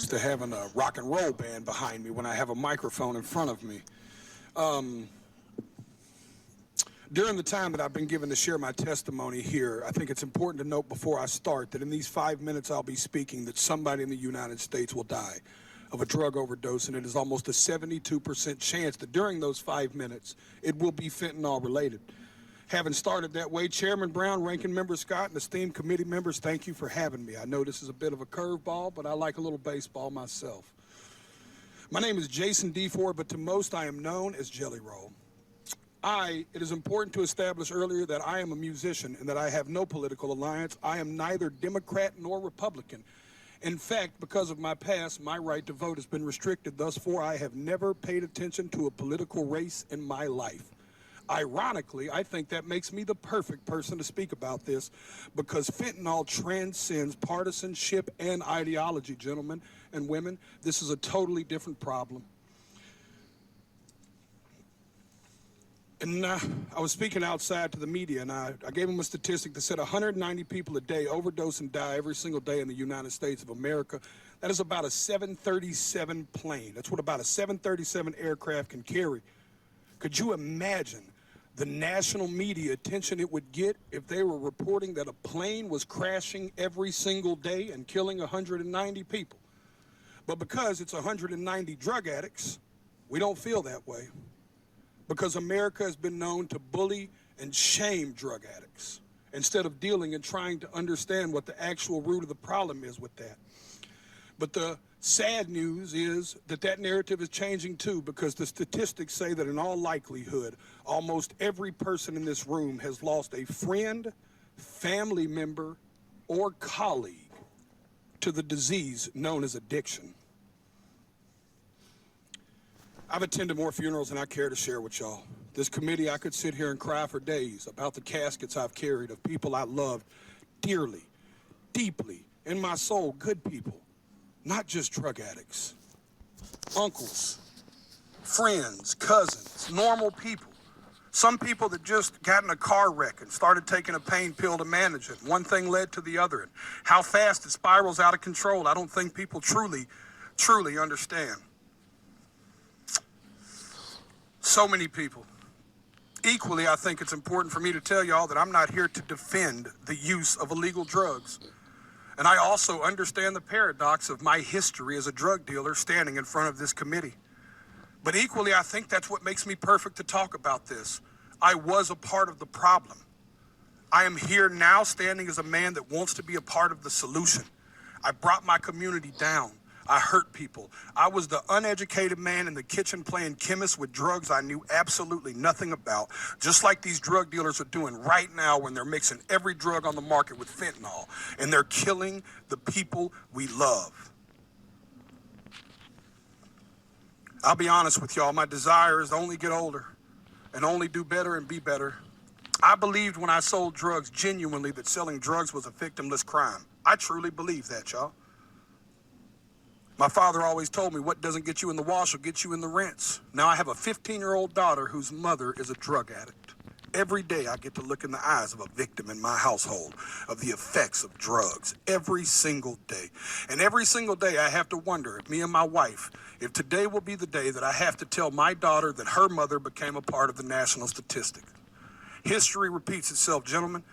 used to having a rock and roll band behind me when I have a microphone in front of me. During the time that I've been given to share my testimony here, I think it's important to note before I start that in these 5 minutes I'll be speaking that somebody in the United States will die of a drug overdose, and it is almost a 72% chance that during those 5 minutes it will be fentanyl related. Having started that way, Chairman Brown, Ranking Member Scott, and esteemed committee members, thank you for having me. I know this is a bit of a curveball, but I like a little baseball myself. My name is Jason D. Ford, but to most I am known as Jelly Roll. It is important to establish earlier that I am a musician and that I have no political alliance. I am neither Democrat nor Republican. In fact, because of my past, my right to vote has been restricted. Thus far, I have never paid attention to a political race in my life. Ironically, I think that makes me the perfect person to speak about this because fentanyl transcends partisanship and ideology, gentlemen and women. This is a totally different problem. And I was speaking outside to the media, and I gave them a statistic that said 190 people a day overdose and die every single day in the United States of America. That is about a 737 plane. That's what about a 737 aircraft can carry. Could you imagine the national media attention it would get if they were reporting that a plane was crashing every single day and killing 190 people? But because it's 190 drug addicts, we don't feel that way. Because America has been known to bully and shame drug addicts instead of dealing and trying to understand what the actual root of the problem is with that. But the sad news is that that narrative is changing too, because the statistics say that in all likelihood, almost every person in this room has lost a friend, family member, or colleague to the disease known as addiction. I've attended more funerals than I care to share with y'all. This committee, I could sit here and cry for days about the caskets I've carried of people I loved dearly, deeply, in my soul, good people, not just drug addicts, uncles, friends, cousins, normal people. Some people that just got in a car wreck and started taking a pain pill to manage it. One thing led to the other, and how fast it spirals out of control, I don't think people truly understand. So many people. Equally, I think it's important for me to tell y'all that I'm not here to defend the use of illegal drugs. And I also understand the paradox of my history as a drug dealer standing in front of this committee. But equally, I think that's what makes me perfect to talk about this. I was a part of the problem. I am here now standing as a man that wants to be a part of the solution. I brought my community down. I hurt people. I was the uneducated man in the kitchen playing chemist with drugs I knew absolutely nothing about, just like these drug dealers are doing right now when they're mixing every drug on the market with fentanyl, and they're killing the people we love. I'll be honest with y'all, my desire is to only get older and only do better and be better. I believed when I sold drugs genuinely that selling drugs was a victimless crime. I truly believe that, y'all. My father always told me what doesn't get you in the wash will get you in the rinse. Now I have a 15-year-old daughter whose mother is a drug addict. Every day I get to look in the eyes of a victim in my household of the effects of drugs. Every single day. And every single day I have to wonder if me and my wife, if today will be the day that I have to tell my daughter that her mother became a part of the national statistic. History repeats itself, gentlemen.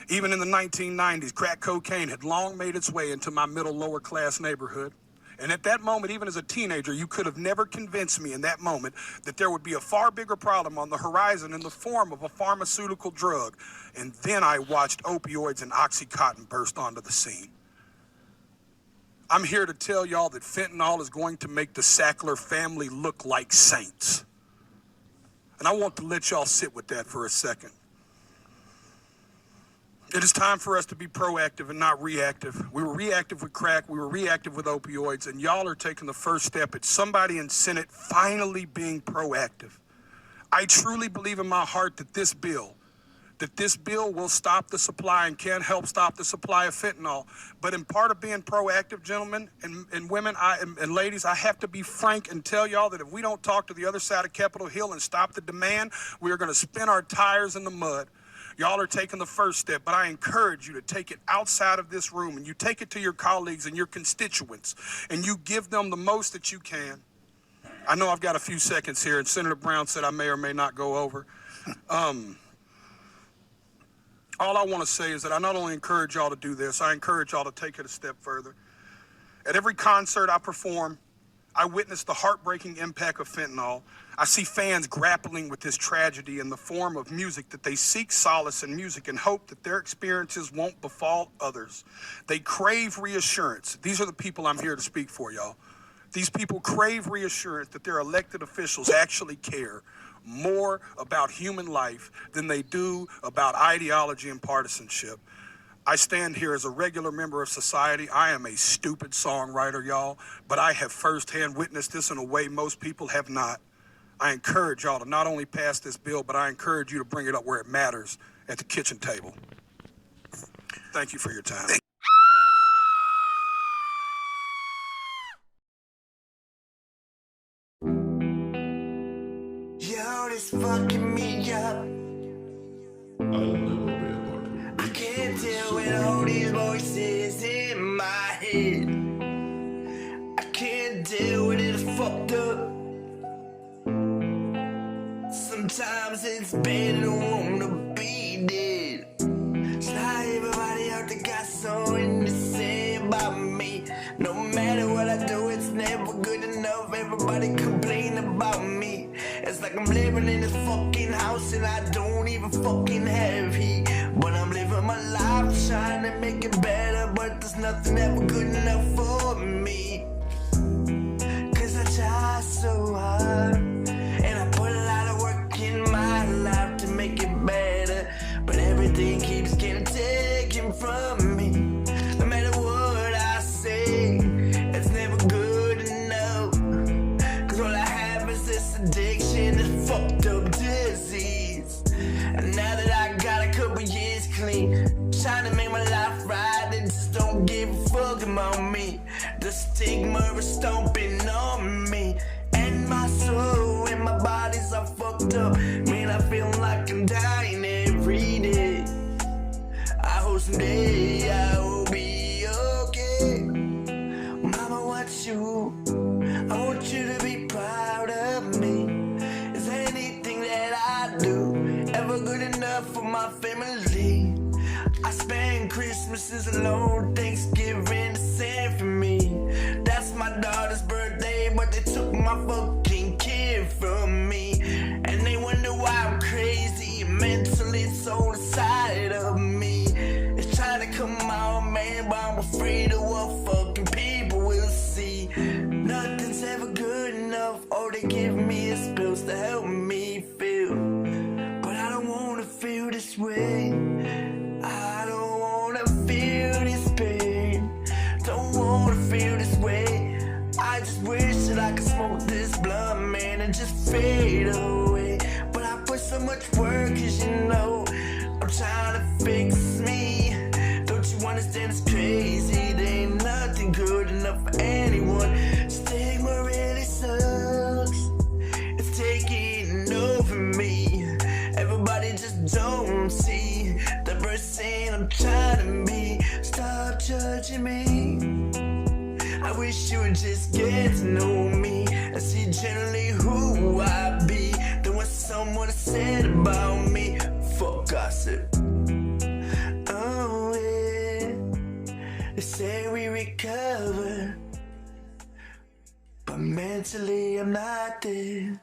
Even in the 1990s, crack cocaine had long made its way into my middle lower class neighborhood. And at that moment, even as a teenager, you could have never convinced me in that moment that there would be a far bigger problem on the horizon in the form of a pharmaceutical drug. And then I watched opioids and Oxycontin burst onto the scene. I'm here to tell y'all that fentanyl is going to make the Sackler family look like saints. And I want to let y'all sit with that for a second. It is time for us to be proactive and not reactive. We were reactive with crack, we were reactive with opioids, and y'all are taking the first step at somebody in Senate finally being proactive. I truly believe in my heart that this bill will stop the supply and can help stop the supply of fentanyl. But in part of being proactive, gentlemen and women and ladies, I have to be frank and tell y'all that if we don't talk to the other side of Capitol Hill and stop the demand, we are going to spin our tires in the mud. Y'all are taking the first step, but I encourage you to take it outside of this room and you take it to your colleagues and your constituents and you give them the most that you can. I know I've got a few seconds here, and Senator Brown said I may or may not go over. All I want to say is that I not only encourage y'all to do this, I encourage y'all to take it a step further. At every concert I perform, I witness the heartbreaking impact of fentanyl. I see fans grappling with this tragedy in the form of music, that they seek solace in music and hope that their experiences won't befall others. They crave reassurance. These are the people I'm here to speak for, y'all. These people crave reassurance that their elected officials actually care more about human life than they do about ideology and partisanship. I stand here as a regular member of society. I am a stupid songwriter, y'all, but I have firsthand witnessed this in a way most people have not. I encourage y'all to not only pass this bill, but I encourage you to bring it up where it matters, at the kitchen table. Thank you for your time. Yo, this fucking me up. I can't deal with all these voices in my head. I can't deal with it, it's fucked up. Sometimes it's better to wanna be dead. It's not everybody out there got something to say about me. No matter what I do, it's never good enough. Everybody complain about me. It's like I'm living in this fucking house and I don't even fucking have heat. But I'm living my life trying to make it better, but there's nothing ever good enough for me. Cause I try so hard and I put a lot of work in my life to make it better, but everything keeps getting taken from me. No matter what I say, it's never good enough. Cause all I have is this addiction, this fucked up disease. And now that I got a couple years clean, trying to make my life right, they just don't give a fuck about me. The stigma is stomping on me, and my soul and my body's all fucked up. Man, I feel like I'm dying every day. I hope someday I will be okay. Mama, what's you? I want you to be proud of me. Is anything that I do ever good enough for my family? I spend Christmases alone, Thanksgiving the same for me. That's my daughter's birthday, but they took my fucking kid from me. And they wonder why I'm crazy, mentally so inside of me. It's trying to come out, man, but I'm afraid of what fucking people will see. Nothing's ever good enough, all they give me is pills to help me feel. But I don't wanna feel this way. I don't wanna feel this pain. Don't wanna feel this way. I just wish that I could smoke this blunt, man, and just fade away. But I put so much work, cause you know I'm trying to fix me. Don't you understand it's crazy? There ain't nothing good enough for anyone. Stigma really sucks. It's taking over me. Everybody just don't see the person I'm trying to be. Stop judging me. I wish you would just get to know me and see generally who I be than what someone has said about me. Fuck gossip. Oh yeah, they say we recover, but mentally I'm not there.